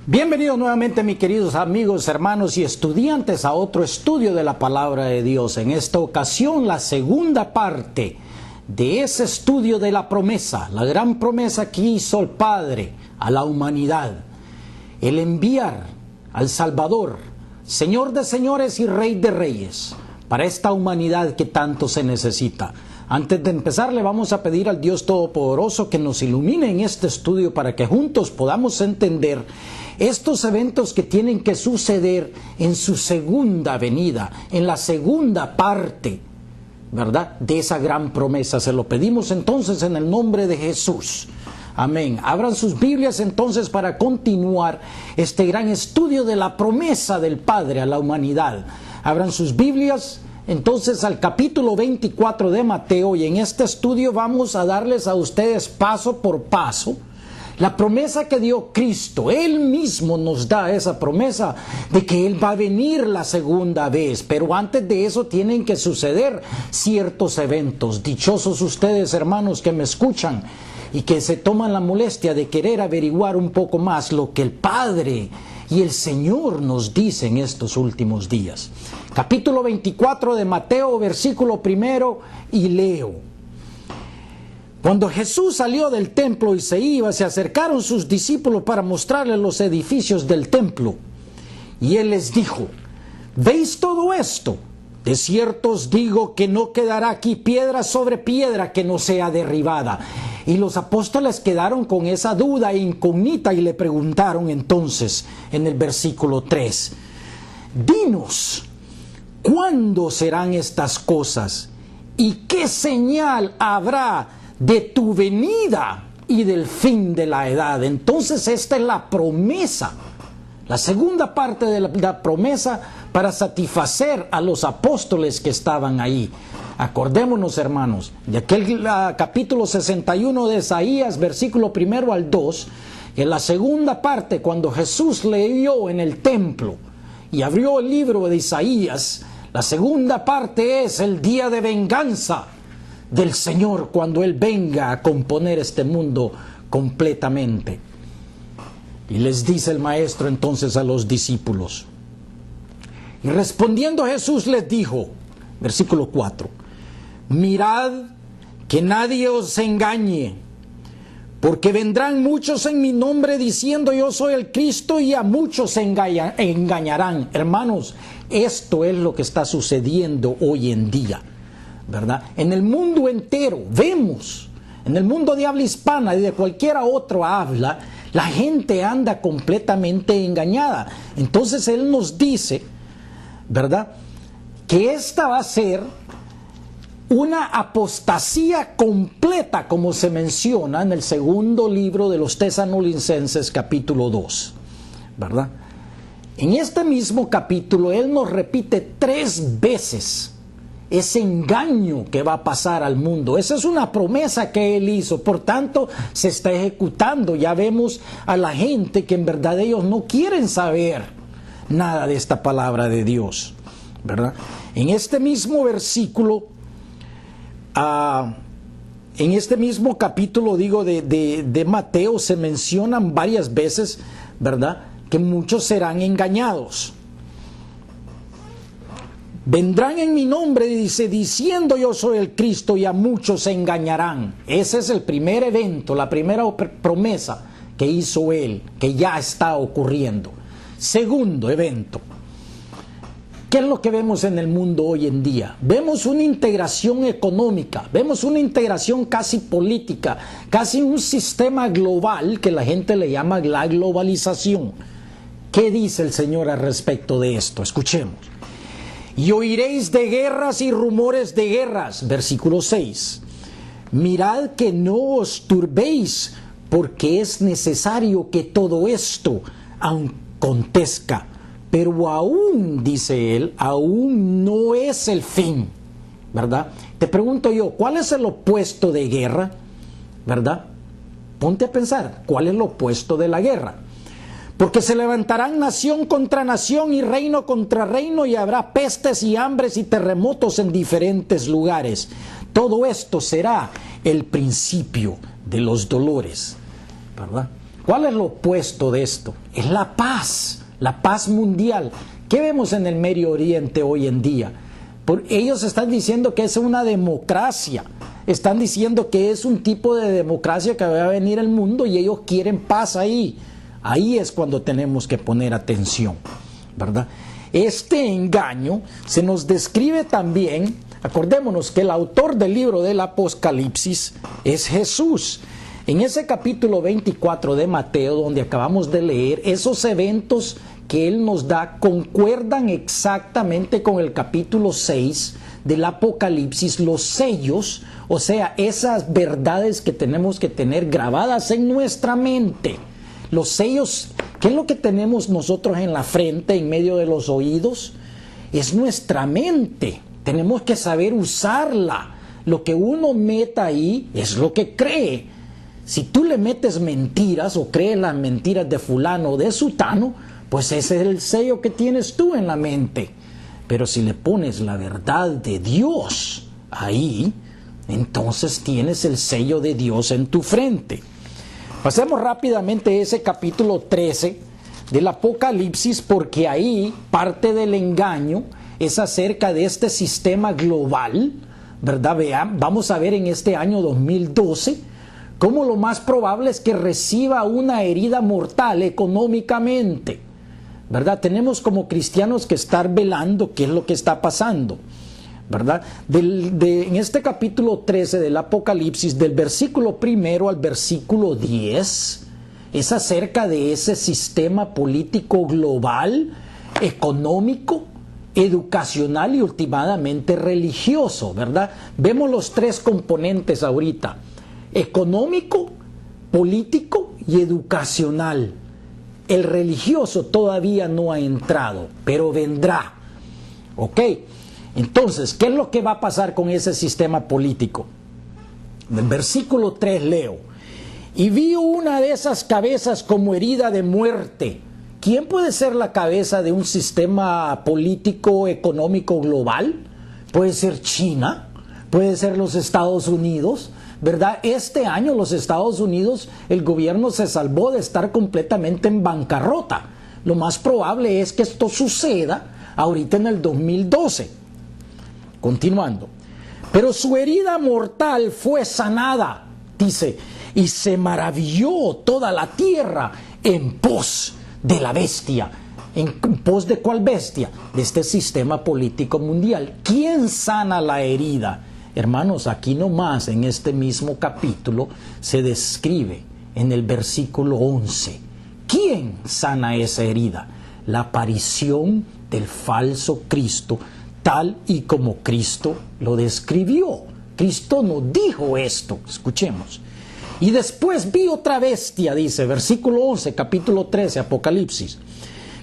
Bienvenidos nuevamente, mis queridos amigos, hermanos y estudiantes, a otro estudio de la Palabra de Dios. En esta ocasión, la segunda parte de ese estudio de la promesa, la gran promesa que hizo el Padre a la humanidad, el enviar al Salvador, Señor de señores y Rey de reyes, para esta humanidad que tanto se necesita. Antes de empezar, le vamos a pedir al Dios Todopoderoso que nos ilumine en este estudio para que juntos podamos entender estos eventos que tienen que suceder en su segunda venida, en la segunda parte, ¿verdad?, de esa gran promesa. Se lo pedimos entonces en el nombre de Jesús. Amén. Abran sus Biblias entonces para continuar este gran estudio de la promesa del Padre a la humanidad. Abran sus Biblias entonces al capítulo 24 de Mateo, y en este estudio vamos a darles a ustedes paso por paso la promesa que dio Cristo. Él mismo nos da esa promesa de que Él va a venir la segunda vez, pero antes de eso tienen que suceder ciertos eventos. Dichosos ustedes, hermanos, que me escuchan y que se toman la molestia de querer averiguar un poco más lo que el Padre y el Señor nos dice en estos últimos días. Capítulo 24 de Mateo, versículo 1, y leo. Cuando Jesús salió del templo y se iba, se acercaron sus discípulos para mostrarles los edificios del templo. Y Él les dijo: ¿veis todo esto? De cierto os digo que no quedará aquí piedra sobre piedra que no sea derribada. Y los apóstoles quedaron con esa duda incógnita y le preguntaron entonces en el versículo 3: dinos, ¿cuándo serán estas cosas? ¿Y qué señal habrá de tu venida y del fin de la edad? Entonces esta es la promesa, la segunda parte de la promesa para satisfacer a los apóstoles que estaban ahí. Acordémonos, hermanos, de aquel capítulo 61 de Isaías, versículo 1 al 2, en la segunda parte, cuando Jesús leyó en el templo y abrió el libro de Isaías, la segunda parte es el día de venganza del Señor cuando Él venga a componer este mundo completamente. Y les dice el Maestro entonces a los discípulos: y respondiendo Jesús les dijo, versículo 4, mirad que nadie os engañe, porque vendrán muchos en mi nombre diciendo yo soy el Cristo, y a muchos engañarán. Hermanos, esto es lo que está sucediendo hoy en día, ¿verdad? En el mundo entero vemos, en el mundo de habla hispana y de cualquiera otro habla, la gente anda completamente engañada. Entonces Él nos dice, ¿verdad?, que esta va a ser una apostasía completa, como se menciona en el segundo libro de los Tesalonicenses, capítulo 2, ¿verdad? En este mismo capítulo Él nos repite 3 veces ese engaño que va a pasar al mundo. Esa es una promesa que Él hizo, por tanto se está ejecutando. Ya vemos a la gente que en verdad ellos no quieren saber nada de esta palabra de Dios, ¿verdad? En este mismo versículo, en este mismo capítulo, digo, de Mateo, se mencionan varias veces, ¿verdad?, que muchos serán engañados. Vendrán en mi nombre, dice, diciendo yo soy el Cristo, y a muchos se engañarán. Ese es el primer evento, la primera promesa que hizo Él, que ya está ocurriendo. Segundo evento, ¿qué es lo que vemos en el mundo hoy en día? Vemos una integración económica, vemos una integración casi política, casi un sistema global que la gente le llama la globalización. ¿Qué dice el Señor al respecto de esto? Escuchemos. Y oiréis de guerras y rumores de guerras. Versículo 6. Mirad que no os turbéis, porque es necesario que todo esto acontezca. Pero aún, dice Él, aún no es el fin, ¿verdad? Te pregunto yo, ¿cuál es el opuesto de guerra? ¿Verdad? Ponte a pensar, ¿cuál es lo opuesto de la guerra? Porque se levantarán nación contra nación y reino contra reino, y habrá pestes y hambres y terremotos en diferentes lugares. Todo esto será el principio de los dolores, ¿verdad? ¿Cuál es lo opuesto de esto? Es la paz mundial. ¿Qué vemos en el Medio Oriente hoy en día? Ellos están diciendo que es una democracia, están diciendo que es un tipo de democracia que va a venir al mundo y ellos quieren paz ahí. Ahí es cuando tenemos que poner atención, ¿verdad? Este engaño se nos describe también, acordémonos que el autor del libro del Apocalipsis es Jesús. En ese capítulo 24 de Mateo, donde acabamos de leer, esos eventos que él nos da concuerdan exactamente con el capítulo 6 del Apocalipsis, los sellos, o sea, esas verdades que tenemos que tener grabadas en nuestra mente. Los sellos, ¿qué es lo que tenemos nosotros en la frente, en medio de los oídos? Es nuestra mente. Tenemos que saber usarla. Lo que uno meta ahí es lo que cree. Si tú le metes mentiras o crees las mentiras de fulano o de sutano, pues ese es el sello que tienes tú en la mente. Pero si le pones la verdad de Dios ahí, entonces tienes el sello de Dios en tu frente. Pasemos rápidamente ese capítulo 13 del Apocalipsis, porque ahí parte del engaño es acerca de este sistema global, ¿verdad? Vamos a ver en este año 2012 cómo lo más probable es que reciba una herida mortal económicamente, ¿verdad? Tenemos como cristianos que estar velando qué es lo que está pasando, ¿verdad? En este capítulo 13 del Apocalipsis, del versículo 1 al versículo 10, es acerca de ese sistema político global, económico, educacional y últimamente religioso, ¿verdad? Vemos los tres componentes ahorita: económico, político y educacional. El religioso todavía no ha entrado, pero vendrá. ¿Ok? Entonces, ¿qué es lo que va a pasar con ese sistema político? Del versículo 3 leo: y vi una de esas cabezas como herida de muerte. ¿Quién puede ser la cabeza de un sistema político económico global? Puede ser China, puede ser los Estados Unidos, ¿verdad? Este año los Estados Unidos, el gobierno se salvó de estar completamente en bancarrota. Lo más probable es que esto suceda ahorita en el 2012. Continuando. Pero su herida mortal fue sanada, dice, y se maravilló toda la tierra en pos de la bestia. ¿En pos de cuál bestia? De este sistema político mundial. ¿Quién sana la herida? Hermanos, aquí nomás en este mismo capítulo se describe en el versículo 11. ¿Quién sana esa herida? La aparición del falso Cristo, tal y como Cristo lo describió. Cristo nos dijo esto. Escuchemos. Y después vi otra bestia, dice, versículo 11, capítulo 13, Apocalipsis,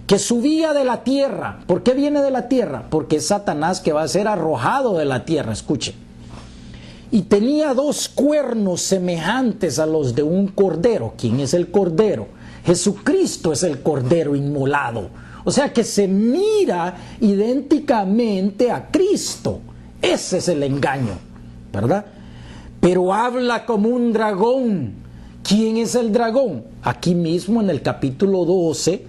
que subía de la tierra. ¿Por qué viene de la tierra? Porque es Satanás que va a ser arrojado de la tierra. Escuche. Y tenía dos cuernos semejantes a los de un cordero. ¿Quién es el cordero? Jesucristo es el cordero inmolado. O sea que se mira idénticamente a Cristo. Ese es el engaño, ¿verdad? Pero habla como un dragón. ¿Quién es el dragón? Aquí mismo en el capítulo 12,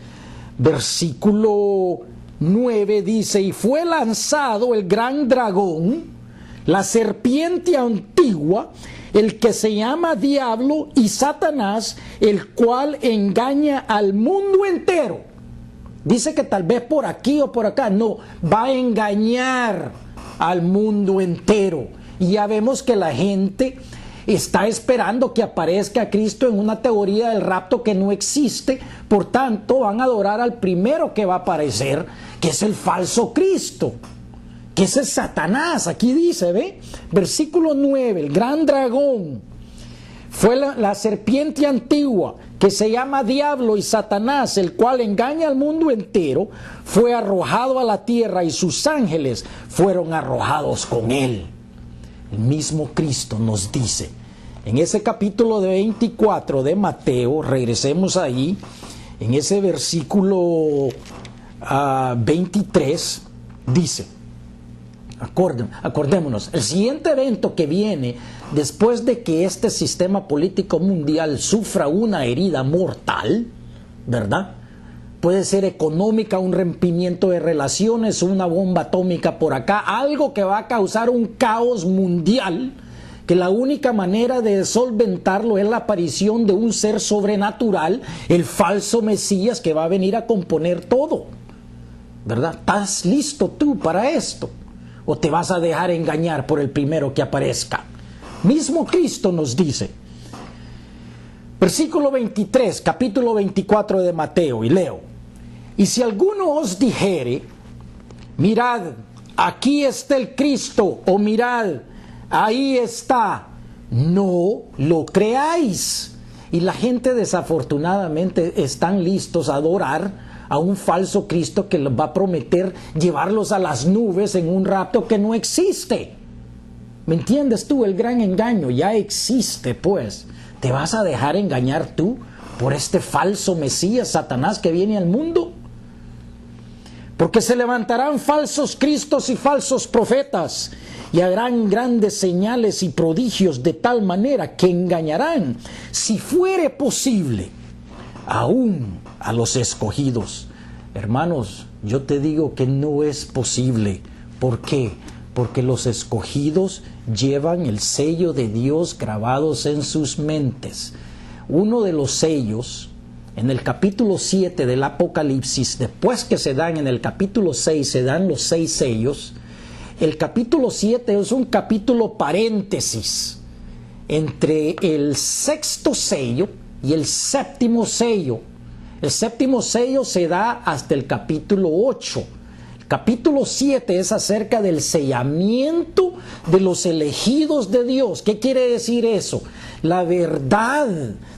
versículo 9 dice: y fue lanzado el gran dragón, la serpiente antigua, el que se llama Diablo y Satanás, el cual engaña al mundo entero. Dice que tal vez por aquí o por acá. No, va a engañar al mundo entero. Y ya vemos que la gente está esperando que aparezca Cristo en una teoría del rapto que no existe. Por tanto, van a adorar al primero que va a aparecer, que es el falso Cristo, que ese es Satanás. Aquí dice, ¿ve? Versículo 9, el gran dragón fue la serpiente antigua, que se llama Diablo y Satanás, el cual engaña al mundo entero, fue arrojado a la tierra y sus ángeles fueron arrojados con él. El mismo Cristo nos dice, en ese capítulo 24 de Mateo, regresemos ahí, en ese versículo 23, dice: Acordémonos, el siguiente evento que viene después de que este sistema político mundial sufra una herida mortal, ¿verdad? Puede ser económica, un rompimiento de relaciones, una bomba atómica por acá, algo que va a causar un caos mundial, que la única manera de solventarlo es la aparición de un ser sobrenatural, el falso Mesías que va a venir a componer todo, ¿verdad? ¿Estás listo tú para esto? ¿O te vas a dejar engañar por el primero que aparezca? Mismo Cristo nos dice, versículo 23, capítulo 24 de Mateo, y leo: y si alguno os dijere, mirad, aquí está el Cristo, o mirad, ahí está, no lo creáis. Y la gente desafortunadamente están listos a adorar a un falso Cristo que les va a prometer llevarlos a las nubes en un rapto que no existe. ¿Me entiendes tú? El gran engaño ya existe, pues. ¿Te vas a dejar engañar tú por este falso Mesías, Satanás, que viene al mundo? Porque se levantarán falsos cristos y falsos profetas, y harán grandes señales y prodigios de tal manera que engañarán, si fuere posible, aún a los escogidos. Hermanos, yo te digo que no es posible. ¿Por qué? Porque los escogidos llevan el sello de Dios grabados en sus mentes. Uno de los sellos, en el capítulo 7 del Apocalipsis, después que se dan en el capítulo 6, se dan los 6 sellos. El capítulo 7 es un capítulo paréntesis entre el 6º sello y el 7º sello. El 7º sello se da hasta el capítulo 8. El capítulo 7 es acerca del sellamiento de los elegidos de Dios. ¿Qué quiere decir eso? La verdad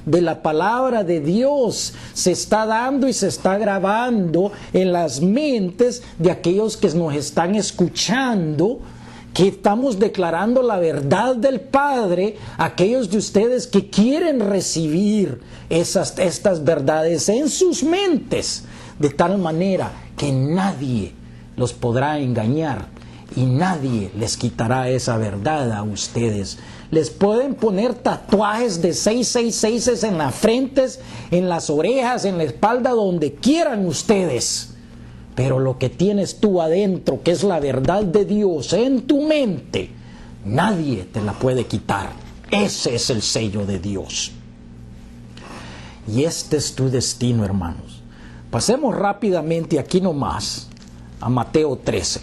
de la palabra de Dios se está dando y se está grabando en las mentes de aquellos que nos están escuchando, que estamos declarando la verdad del Padre, aquellos de ustedes que quieren recibir estas verdades en sus mentes, de tal manera que nadie los podrá engañar y nadie les quitará esa verdad a ustedes. Les pueden poner tatuajes de 666 en las frentes, en las orejas, en la espalda, donde quieran ustedes. Pero lo que tienes tú adentro, que es la verdad de Dios en tu mente, nadie te la puede quitar. Ese es el sello de Dios. Y este es tu destino, hermanos. Pasemos rápidamente aquí nomás a Mateo 13.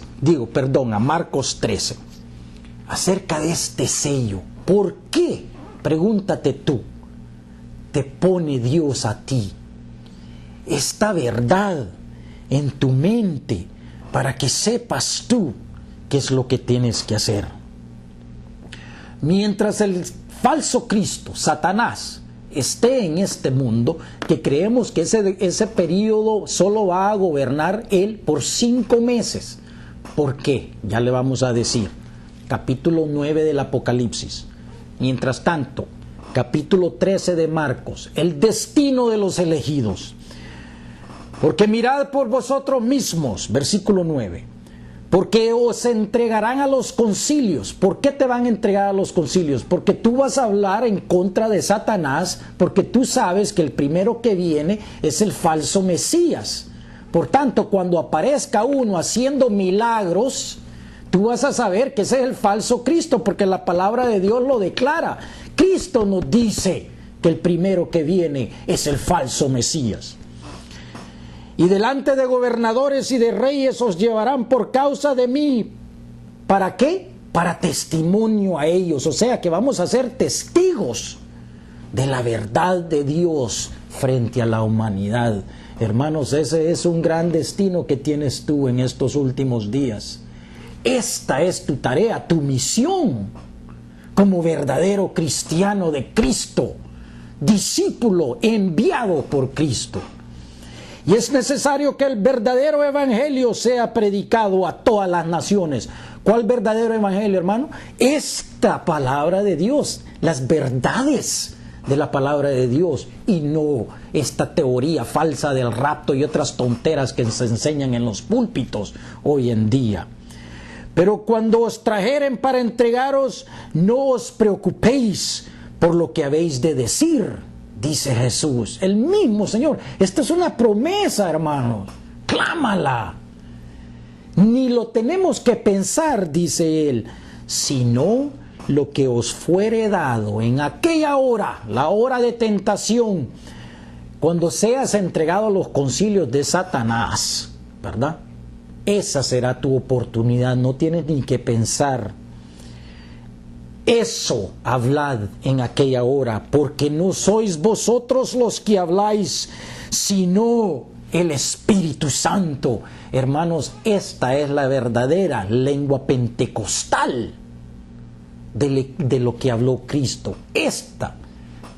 A Marcos 13. Acerca de este sello. ¿Por qué? Pregúntate tú. Te pone Dios a ti esta verdad en tu mente para que sepas tú qué es lo que tienes que hacer. Mientras el falso Cristo, Satanás, esté en este mundo, que creemos que ese periodo solo va a gobernar él por 5 meses. ¿Por qué? Ya le vamos a decir. Capítulo 9 del Apocalipsis. Mientras tanto, capítulo 13 de Marcos, el destino de los elegidos. Porque mirad por vosotros mismos, versículo 9, porque os entregarán a los concilios. ¿Por qué te van a entregar a los concilios? Porque tú vas a hablar en contra de Satanás, porque tú sabes que el primero que viene es el falso Mesías. Por tanto, cuando aparezca uno haciendo milagros, tú vas a saber que ese es el falso Cristo, porque la palabra de Dios lo declara. Cristo nos dice que el primero que viene es el falso Mesías. Y delante de gobernadores y de reyes os llevarán por causa de mí. ¿Para qué? Para testimonio a ellos. O sea que vamos a ser testigos de la verdad de Dios frente a la humanidad. Hermanos, ese es un gran destino que tienes tú en estos últimos días. Esta es tu tarea, tu misión, como verdadero cristiano de Cristo, discípulo enviado por Cristo. Y es necesario que el verdadero evangelio sea predicado a todas las naciones. ¿Cuál verdadero evangelio, hermano? Esta palabra de Dios, las verdades de la palabra de Dios, y no esta teoría falsa del rapto y otras tonteras que se enseñan en los púlpitos hoy en día. Pero cuando os trajeren para entregaros, no os preocupéis por lo que habéis de decir, dice Jesús, el mismo Señor. Esta es una promesa, hermanos. Clámala. Ni lo tenemos que pensar, dice Él, sino lo que os fuere dado en aquella hora, la hora de tentación, cuando seas entregado a los concilios de Satanás, ¿verdad? Esa será tu oportunidad, no tienes ni que pensar. Eso hablad en aquella hora, porque no sois vosotros los que habláis, sino el Espíritu Santo. Hermanos, esta es la verdadera lengua pentecostal de lo que habló Cristo. Esta,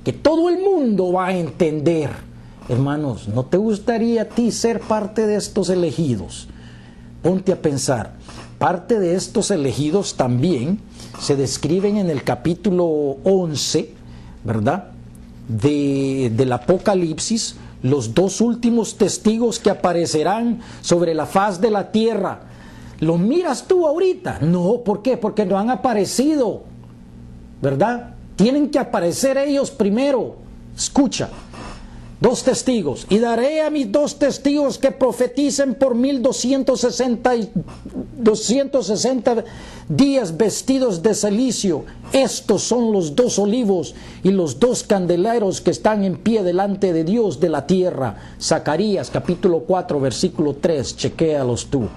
que todo el mundo va a entender. Hermanos, ¿no te gustaría a ti ser parte de estos elegidos? Ponte a pensar. Parte de estos elegidos también se describen en el capítulo 11, ¿verdad? Del Apocalipsis, los dos últimos testigos que aparecerán sobre la faz de la tierra. ¿Los miras tú ahorita? No, ¿por qué? Porque no han aparecido, ¿verdad? Tienen que aparecer ellos primero. Escucha. Dos testigos. Y daré a mis dos testigos que profeticen por 1260 días vestidos de cilicio. Estos son los dos olivos y los dos candeleros que están en pie delante de Dios de la tierra. Zacarías capítulo 4 versículo 3. Chequéalos tú.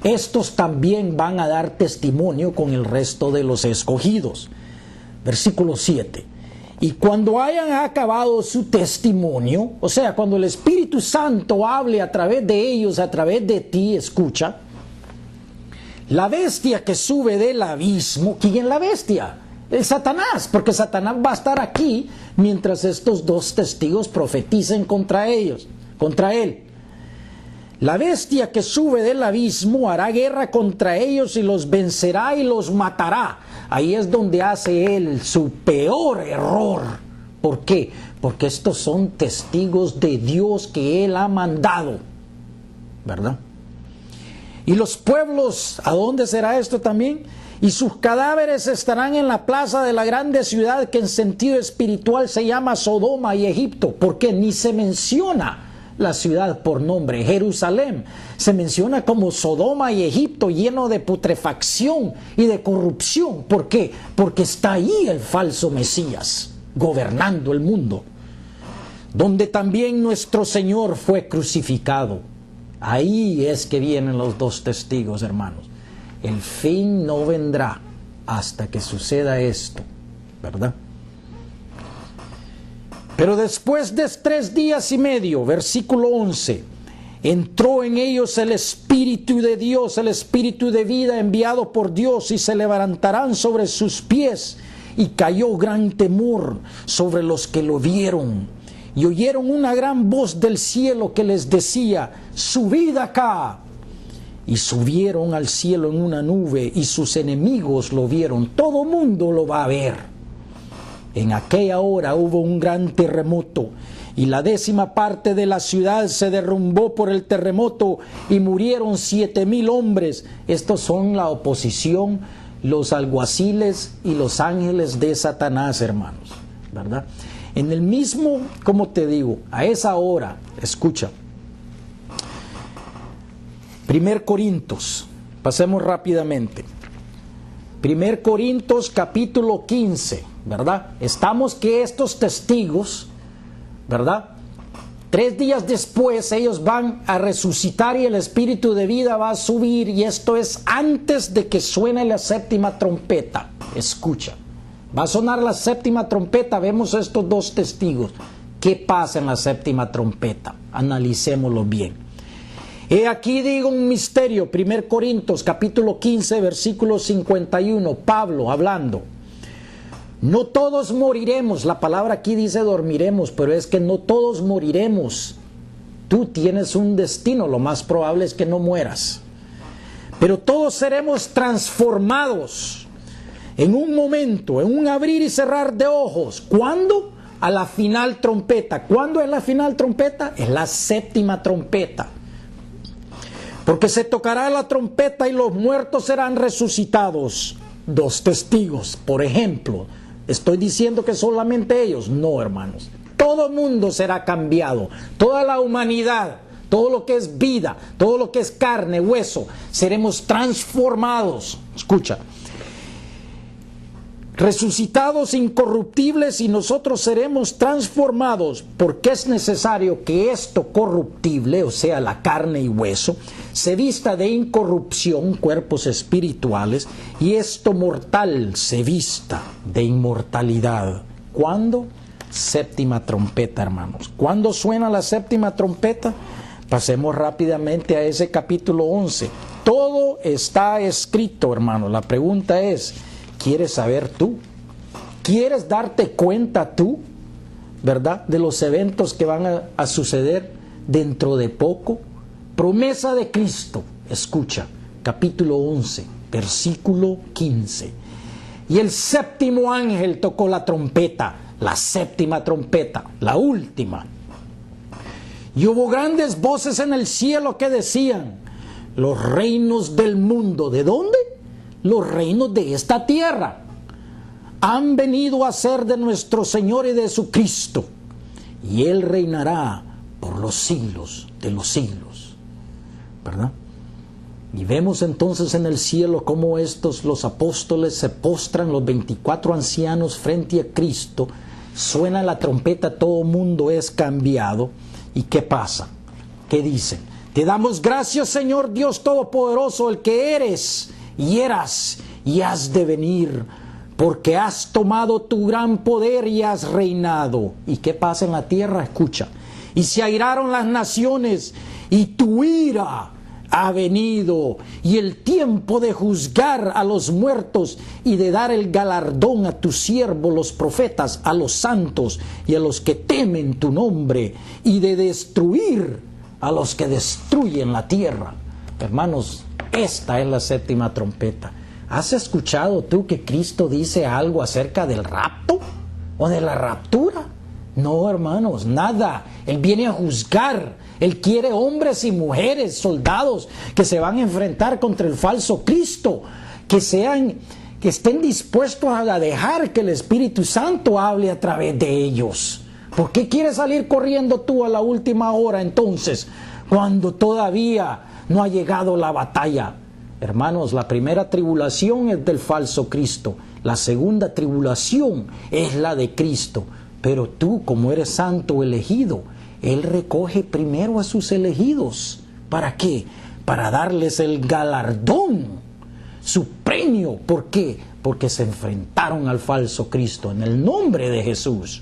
Estos también van a dar testimonio con el resto de los escogidos. Versículo 7. Y cuando hayan acabado su testimonio, o sea, cuando el Espíritu Santo hable a través de ellos, a través de ti, escucha, la bestia que sube del abismo, ¿quién es la bestia? El Satanás, porque Satanás va a estar aquí mientras estos dos testigos profeticen contra ellos, contra él. La bestia que sube del abismo hará guerra contra ellos y los vencerá y los matará. Ahí es donde hace él su peor error. ¿Por qué? Porque estos son testigos de Dios que él ha mandado, ¿verdad? Y los pueblos, ¿a dónde será esto también? Y sus cadáveres estarán en la plaza de la grande ciudad que en sentido espiritual se llama Sodoma y Egipto, porque ni se menciona la ciudad por nombre. Jerusalén se menciona como Sodoma y Egipto, lleno de putrefacción y de corrupción. ¿Por qué? Porque está ahí el falso Mesías gobernando el mundo, donde también nuestro Señor fue crucificado. Ahí es que vienen los dos testigos, hermanos. El fin no vendrá hasta que suceda esto, ¿verdad? Pero después de 3 días y medio, versículo 11, entró en ellos el Espíritu de Dios, el Espíritu de vida enviado por Dios, y se levantarán sobre sus pies, y cayó gran temor sobre los que lo vieron. Y oyeron una gran voz del cielo que les decía: subid acá. Y subieron al cielo en una nube, y sus enemigos lo vieron. Todo mundo lo va a ver. En aquella hora hubo un gran terremoto, y la 10ª parte de la ciudad se derrumbó por el terremoto, y murieron 7,000 hombres. Estos son la oposición, los alguaciles y los ángeles de Satanás, hermanos, ¿verdad? En el mismo, como te digo, a esa hora, escucha, 1 Corintios, pasemos rápidamente. 1 Corintios capítulo 15, ¿verdad? Estamos que estos testigos, ¿verdad? 3 días después ellos van a resucitar y el Espíritu de vida va a subir, y esto es antes de que suene la 7ª trompeta. Escucha, va a sonar la 7ª trompeta, vemos estos dos testigos. ¿Qué pasa en la 7ª trompeta? Analicémoslo bien. He aquí digo un misterio, 1 Corintios capítulo 15 versículo 51, Pablo hablando. No todos moriremos, la palabra aquí dice dormiremos, pero es que no todos moriremos. Tú tienes un destino, lo más probable es que no mueras. Pero todos seremos transformados en un momento, en un abrir y cerrar de ojos. ¿Cuándo? A la final trompeta. ¿Cuándo es la final trompeta? Es la 7ª trompeta. Porque se tocará la trompeta y los muertos serán resucitados. 2 testigos, por ejemplo. ¿Estoy diciendo que solamente ellos? No, hermanos. Todo mundo será cambiado. Toda la humanidad, todo lo que es vida, todo lo que es carne, hueso, seremos transformados. Escucha. Resucitados incorruptibles y nosotros seremos transformados, porque es necesario que esto corruptible, o sea la carne y hueso, se vista de incorrupción, cuerpos espirituales, y esto mortal se vista de inmortalidad. ¿Cuándo? Séptima trompeta, hermanos. ¿Cuándo suena la séptima trompeta? Pasemos rápidamente a ese capítulo 11. Todo está escrito, hermano. La pregunta es, ¿quieres saber tú? ¿Quieres darte cuenta tú, verdad, de los eventos que van a suceder dentro de poco? Promesa de Cristo. Escucha, capítulo 11, versículo 15. Y el séptimo ángel tocó la trompeta, la séptima trompeta, la última. Y hubo grandes voces en el cielo que decían, los reinos del mundo, ¿de dónde? Los reinos de esta tierra han venido a ser de nuestro Señor y de su Cristo, y Él reinará por los siglos de los siglos, ¿verdad? Y vemos entonces en el cielo cómo los apóstoles se postran, los 24 ancianos frente a Cristo, suena la trompeta, todo mundo es cambiado. ¿Y qué pasa? ¿Qué dicen? Te damos gracias, Señor Dios Todopoderoso, el que eres y eras y has de venir, porque has tomado tu gran poder y has reinado. ¿Y qué pasa en la tierra? Escucha. Y se airaron las naciones y tu ira ha venido, y el tiempo de juzgar a los muertos y de dar el galardón a tus siervos los profetas, a los santos y a los que temen tu nombre, y de destruir a los que destruyen la tierra. Hermanos, esta es la séptima trompeta. ¿Has escuchado tú que Cristo dice algo acerca del rapto o de la raptura? No, hermanos, nada. Él viene a juzgar. Él quiere hombres y mujeres, soldados, que se van a enfrentar contra el falso Cristo, que estén dispuestos a dejar que el Espíritu Santo hable a través de ellos. ¿Por qué quieres salir corriendo tú a la última hora entonces, cuando todavía no ha llegado la batalla? Hermanos, la primera tribulación es del falso Cristo, la segunda tribulación es la de Cristo. Pero tú, como eres santo elegido, Él recoge primero a sus elegidos. ¿Para qué? Para darles el galardón, su premio. ¿Por qué? Porque se enfrentaron al falso Cristo en el nombre de Jesús.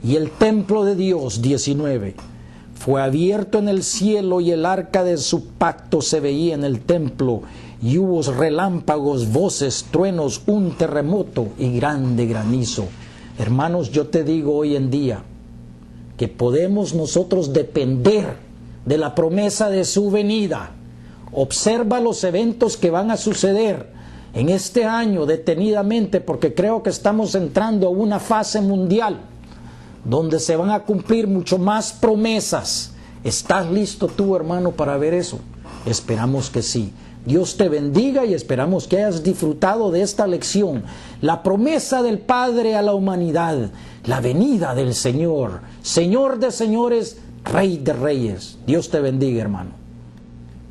Y el templo de Dios, 19, fue abierto en el cielo y el arca de su pacto se veía en el templo. Y hubo relámpagos, voces, truenos, un terremoto y grande granizo. Hermanos, yo te digo hoy en día que podemos nosotros depender de la promesa de su venida. Observa los eventos que van a suceder en este año detenidamente, porque creo que estamos entrando a una fase mundial donde se van a cumplir mucho más promesas. ¿Estás listo tú, hermano, para ver eso? Esperamos que sí. Dios te bendiga y esperamos que hayas disfrutado de esta lección. La promesa del Padre a la humanidad, la venida del Señor, Señor de señores, Rey de reyes. Dios te bendiga, hermano.